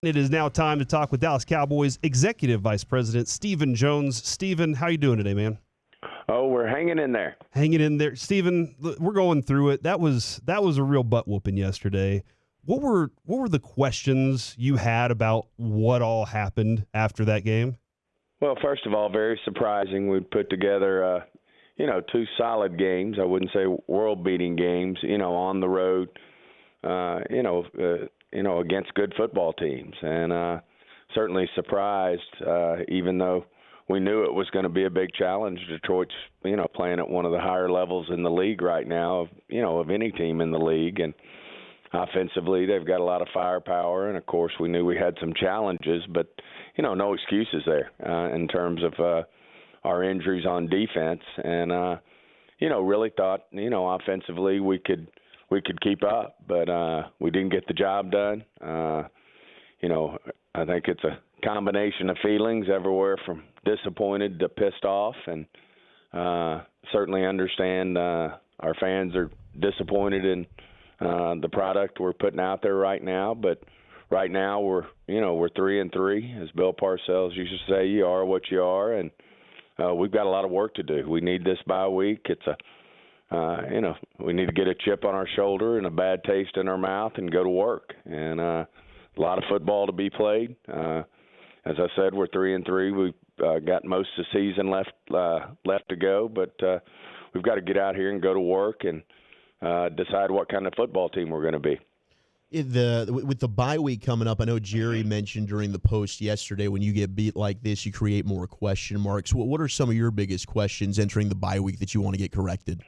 It is now time to talk with Dallas Cowboys Executive Vice President Stephen Jones. Stephen, how you doing today, man? Oh, we're hanging in there. Hanging in there. Stephen, we're going through it. That was a real butt whooping yesterday. What were the questions you had about what all happened after that game? Well, first of all, very surprising. We put together, two solid games. I wouldn't say world-beating games, on the road, against good football teams. And certainly surprised, even though we knew it was going to be a big challenge. Detroit's, playing at one of the higher levels in the league right now, of any team in the league. And offensively, they've got a lot of firepower. And, of course, we knew we had some challenges, but, no excuses there in terms of our injuries on defense. And, really thought, offensively we could keep up, but we didn't get the job done. I think it's a combination of feelings everywhere from disappointed to pissed off, and certainly understand our fans are disappointed in the product we're putting out there right now. But right now we're 3-3, as Bill Parcells used to say. You are what you are, and we've got a lot of work to do. We need this bye week. It's we need to get a chip on our shoulder and a bad taste in our mouth and go to work. And a lot of football to be played. As I said, we're 3-3. We've got most of the season left to go, but we've got to get out here and go to work and decide what kind of football team we're going to be. With the bye week coming up, I know Jerry mentioned during the post yesterday, when you get beat like this, you create more question marks. What are some of your biggest questions entering the bye week that you want to get corrected?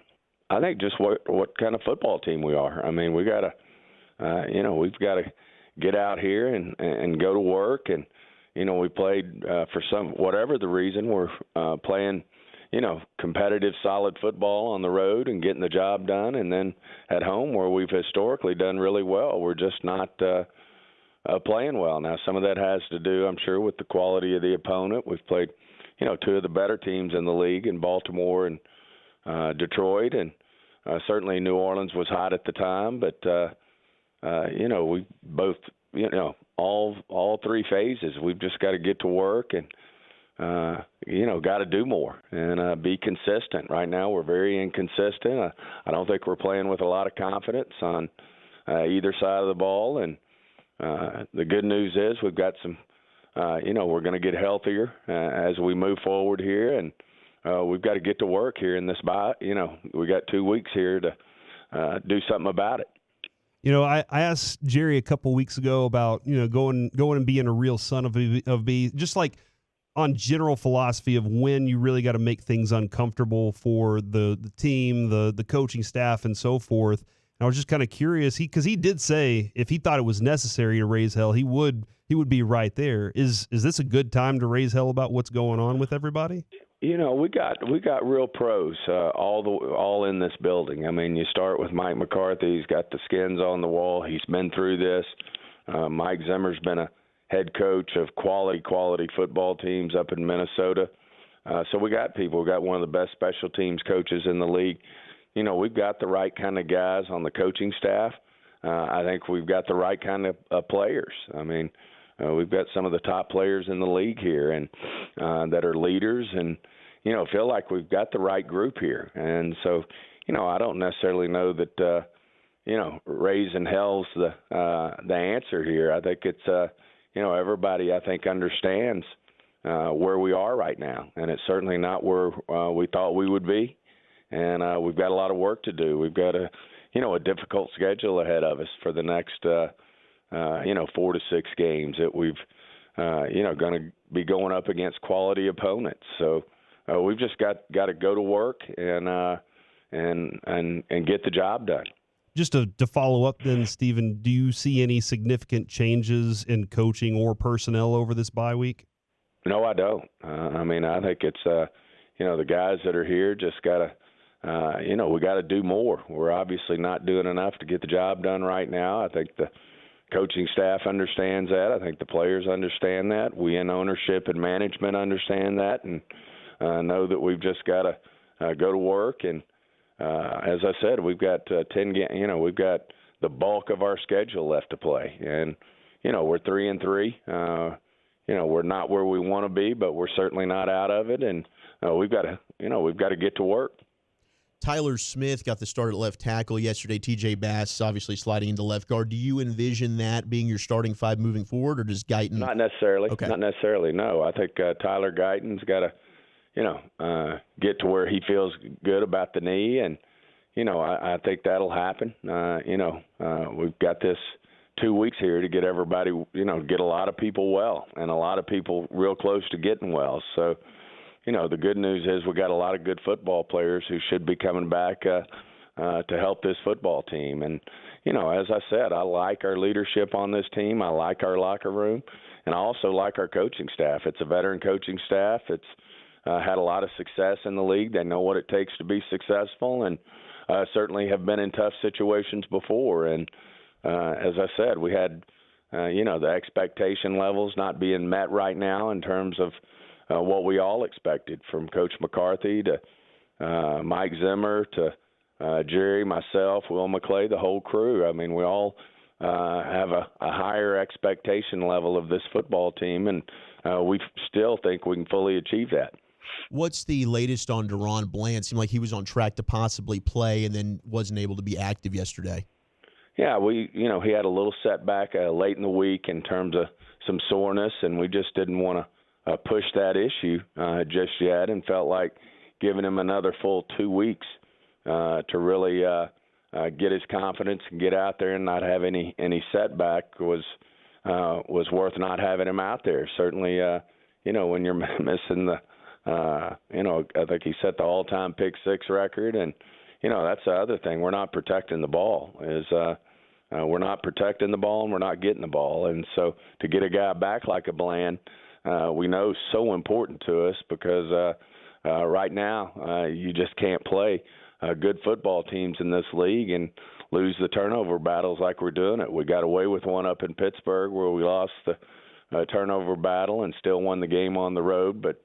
I think just what kind of football team we are. I mean, we got to, we've got to get out here and go to work. And, we played for whatever the reason, we're playing, competitive, solid football on the road and getting the job done. And then at home, where we've historically done really well, we're just not playing well. Now, some of that has to do, I'm sure, with the quality of the opponent. We've played, two of the better teams in the league in Baltimore and Detroit, and certainly New Orleans was hot at the time, but we both, all three phases, we've just got to get to work and got to do more and be consistent. Right now we're very inconsistent. I don't think we're playing with a lot of confidence on either side of the ball, and the good news is we've got some we're going to get healthier as we move forward here, and we've got to get to work here in this bye. We got 2 weeks here to do something about it. I asked Jerry a couple weeks ago about, going and being a real son of a just like on general philosophy of when you really got to make things uncomfortable for the team, the coaching staff, and so forth. And I was just kind of curious, because he did say if he thought it was necessary to raise hell, he would be right there. Is this a good time to raise hell about what's going on with everybody? We got real pros all in this building. I mean, you start with Mike McCarthy. He's got the skins on the wall. He's been through this. Mike Zimmer's been a head coach of quality football teams up in Minnesota. So we got people. We got one of the best special teams coaches in the league. We've got the right kind of guys on the coaching staff. I think we've got the right kind of players. I mean, we've got some of the top players in the league here and that are leaders, and feel like we've got the right group here. And so, I don't necessarily know that raising hell's the answer here. I think it's everybody, I think, understands where we are right now, and it's certainly not where we thought we would be. And we've to a lot of work to do. We've got a difficult schedule ahead of us for the next 4 to 6 games that we've going to be going up against quality opponents. So we've just got to go to work and get the job done. Just to follow up then, Stephen, do you see any significant changes in coaching or personnel over this bye week? No, I don't. I think it's, the guys that are here just got to, we got to do more. We're obviously not doing enough to get the job done right now. I think the coaching staff understands that. I think the players understand that. We in ownership and management understand that, and know that we've just got to go to work. And as I said, we've got 10 games. We've got the bulk of our schedule left to play, and we're 3-3. We're not where we want to be, but we're certainly not out of it, and we've got to get to work. Tyler Smith got the start at left tackle yesterday. TJ Bass obviously sliding into left guard. Do you envision that being your starting five moving forward, or does Guyton? Not necessarily. Okay. Not necessarily. No, I think Tyler Guyton's got to, get to where he feels good about the knee, and I think that'll happen. We've got this 2 weeks here to get everybody, get a lot of people well, and a lot of people real close to getting well. So. The good news is we got a lot of good football players who should be coming back to help this football team. And, as I said, I like our leadership on this team. I like our locker room. And I also like our coaching staff. It's a veteran coaching staff. It's had a lot of success in the league. They know what it takes to be successful and certainly have been in tough situations before. And as I said, we had, the expectation levels not being met right now in terms of what we all expected from Coach McCarthy to Mike Zimmer to Jerry, myself, Will McClay, the whole crew. I mean, we all have a higher expectation level of this football team, and we still think we can fully achieve that. What's the latest on Deron Bland? Seemed like he was on track to possibly play and then wasn't able to be active yesterday. Yeah, he had a little setback late in the week in terms of some soreness, and we just didn't want to push that issue just yet, and felt like giving him another full 2 weeks to really get his confidence and get out there and not have any setback was worth not having him out there. Certainly, when you're missing the, I think he set the all-time pick six record, and that's the other thing. We're not protecting the ball. We're not protecting the ball and we're not getting the ball, and so to get a guy back like a Bland. We know so important to us because right now you just can't play good football teams in this league and lose the turnover battles like we're doing it. We got away with one up in Pittsburgh where we lost the turnover battle and still won the game on the road. But,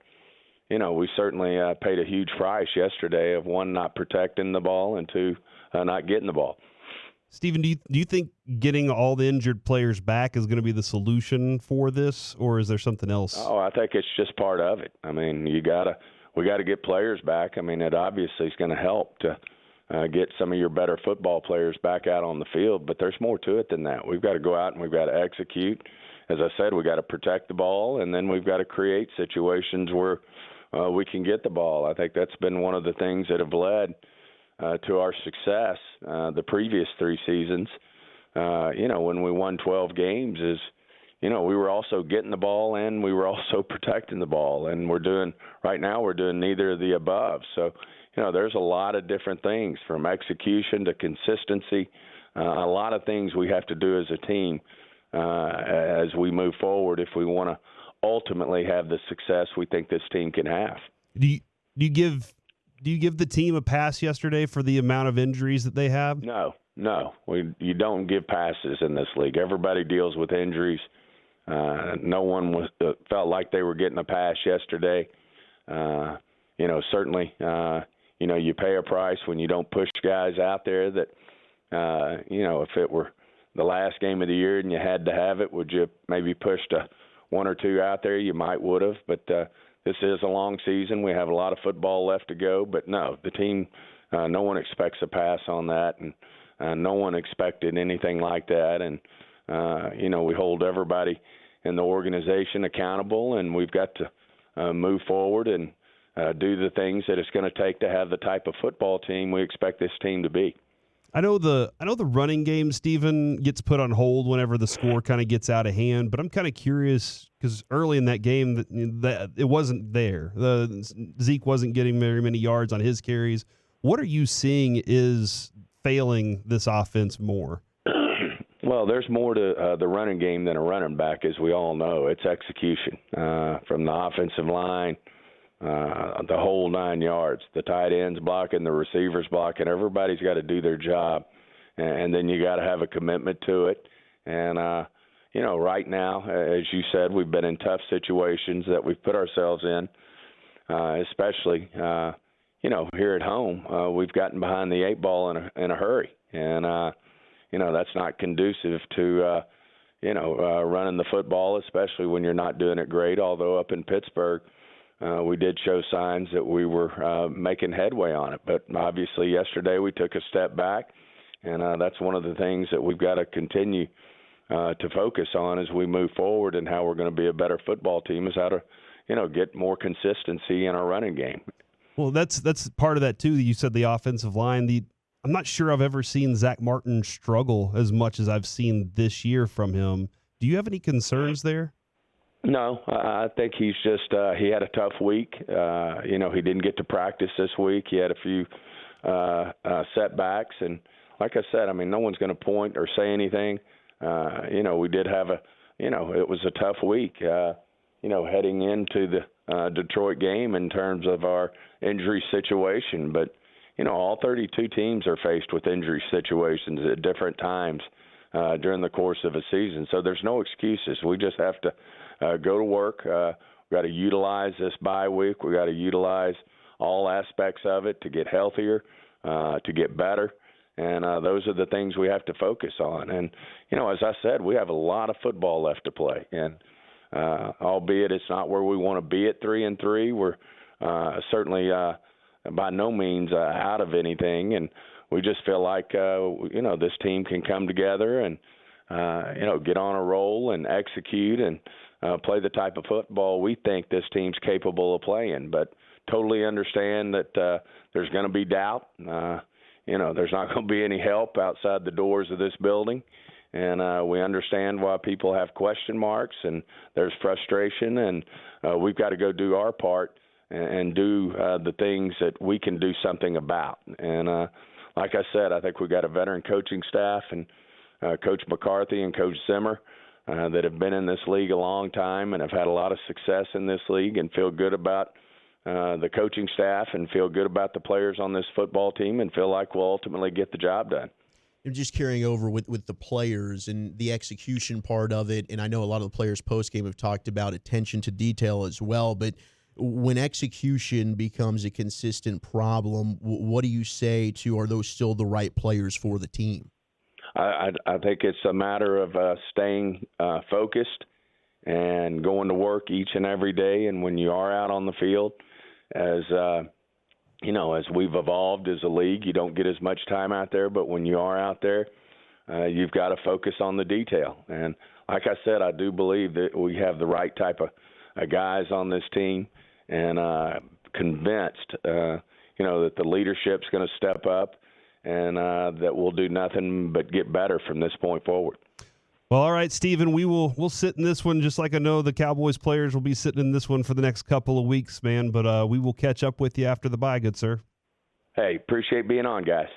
we certainly paid a huge price yesterday of, one, not protecting the ball, and two, not getting the ball. Stephen, do you think getting all the injured players back is going to be the solution for this, or is there something else? Oh, I think it's just part of it. I mean, we got to get players back. I mean, it obviously is going to help to get some of your better football players back out on the field, but there's more to it than that. We've got to go out and we've got to execute. As I said, we got to protect the ball, and then we've got to create situations where we can get the ball. I think that's been one of the things that have led to our success the previous 3 seasons, when we won 12 games is, we were also getting the ball and we were also protecting the ball. And right now we're doing neither of the above. So, there's a lot of different things from execution to consistency, a lot of things we have to do as a team as we move forward if we want to ultimately have the success we think this team can have. Do you give the team a pass yesterday for the amount of injuries that they have? No. You don't give passes in this league. Everybody deals with injuries. No one felt like they were getting a pass yesterday. Certainly, you pay a price when you don't push guys out there that, if it were the last game of the year and you had to have it, would you maybe push one or two out there? You might would have, but this is a long season. We have a lot of football left to go, but no, the team, no one expects a pass on that, and no one expected anything like that. And, we hold everybody in the organization accountable, and we've got to move forward and do the things that it's going to take to have the type of football team we expect this team to be. I know the running game, Stephen, gets put on hold whenever the score kind of gets out of hand, but I'm kind of curious because early in that game that it wasn't there. Zeke wasn't getting very many yards on his carries. What are you seeing is failing this offense more? Well, there's more to the running game than a running back, as we all know. It's execution from the offensive line, the whole 9 yards, the tight ends blocking, the receivers blocking. Everybody's got to do their job, and then you got to have a commitment to it. And, right now, as you said, we've been in tough situations that we've put ourselves in, especially, here at home. We've gotten behind the 8 ball in a hurry, and, that's not conducive to, running the football, especially when you're not doing it great. Although up in Pittsburgh, we did show signs that we were making headway on it. But obviously yesterday we took a step back, and that's one of the things that we've got to continue to focus on as we move forward, and how we're going to be a better football team is how to, get more consistency in our running game. Well, that's part of that too. You said the offensive line. I'm not sure I've ever seen Zach Martin struggle as much as I've seen this year from him. Do you have any concerns there? No, I think he's just he had a tough week. He didn't get to practice this week. He had a few setbacks, and like I said, I mean, no one's going to point or say anything. We did have it was a tough week. Heading into the Detroit game in terms of our injury situation, but all 32 teams are faced with injury situations at different times during the course of a season. So there's no excuses. We just have to go to work. We've got to utilize this bye week. We've got to utilize all aspects of it to get healthier, to get better. And those are the things we have to focus on. And, as I said, we have a lot of football left to play. And albeit it's not where we want to be at 3-3, we're certainly by no means out of anything, and we just feel like this team can come together and get on a roll and execute and play the type of football we think this team's capable of playing. But totally understand that there's going to be doubt. There's not going to be any help outside the doors of this building, and we understand why people have question marks and there's frustration, and we've got to go do our part and do the things that we can do something about. And like I said, I think we've got a veteran coaching staff, and Coach McCarthy and Coach Zimmer that have been in this league a long time and have had a lot of success in this league, and feel good about the coaching staff and feel good about the players on this football team, and feel like we'll ultimately get the job done. And just carrying over with the players and the execution part of it, and I know a lot of the players post-game have talked about attention to detail as well, but when execution becomes a consistent problem, what do you say to, are those still the right players for the team? I think it's a matter of staying focused and going to work each and every day. And when you are out on the field, as we've evolved as a league, you don't get as much time out there. But when you are out there, you've got to focus on the detail. And like I said, I do believe that we have the right type of guys on this team, and convinced, that the leadership's going to step up, and that we'll do nothing but get better from this point forward. Well, all right, Stephen, we'll sit in this one, just like I know the Cowboys players will be sitting in this one for the next couple of weeks, man. But we will catch up with you after the bye, good sir. Hey, appreciate being on, guys.